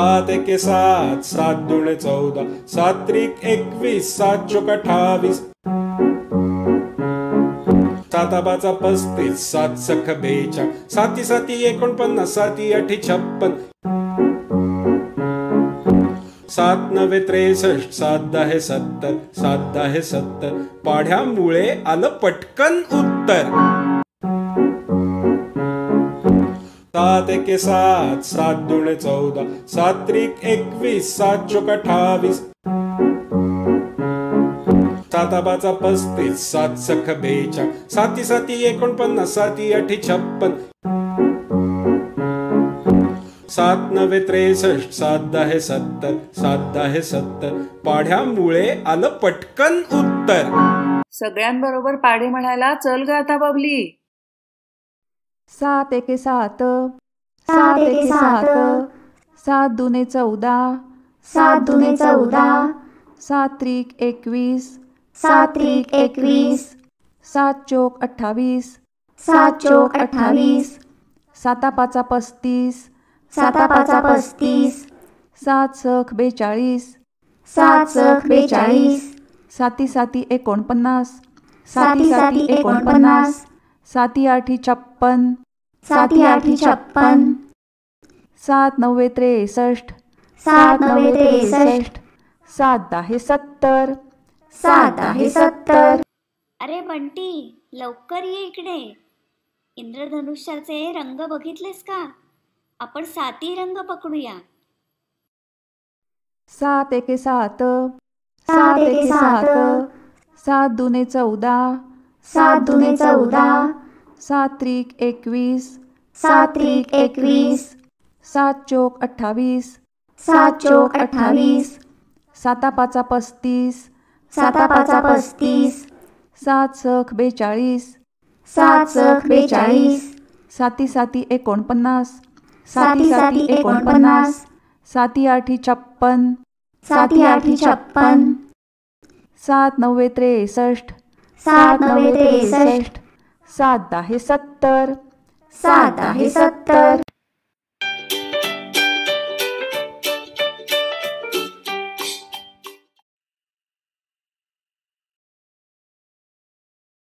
सात एके सात, सात दुणे 14, सात त्रिक 21, सात चोक 28, साता पाचा 35, सात सख 42, साती साती 49, साती आठी 56, सात नवे 63, सात दहे 70, सात दहे 70, पाढ्यामुळे आलं पटकन उत्तर. सात एके सात, सात दुणे 14, सात त्रिक 21, सात चोक 28, साता पाचा 35, सात सख 42, साती साती 49, साती आठी 56, सात नवे 63, सात दहे 70, सात दहे 70, पाढ्यामुळे आलं पटकन उत्तर. सगळ्यांबरोबर पाढे म्हणायला चल ग आता बबली. सात एके सात, सात एके सात, सात दुणे 14, सात दुणे 14, सात त्रिक 21, सात त्रिक 21, सात चोक 28, सात चोक 28, साता पाचा 35, साता पाचा 35, सात सख 42, सात सख 42, साती साती 49, साती साती 49, साती आठी 56, साती आठी 56, सात नवे 63, सात नवे 63, सात दहे 70, सात दहे 70. अरे बंटी, लवकर ये इकडे. इंद्रधनुष्याचे रंग बघितलेस का? आपण साती रंग पकडूया. सात एके सात, सात एके सात, सात दुणे 14, सात दुणे 14, सात त्रिक 21, सात त्रिक 21, सात चोक 28, सात चोक 28, साता पाचा 35, साता पाचा 35, सात सख 42, सात सख 42, साती साती 49, साती साती 49, साती आठी 56, साती आठी 56, सात नवे 63, सात नवे 63, सात दहे 70, सात दहे 70.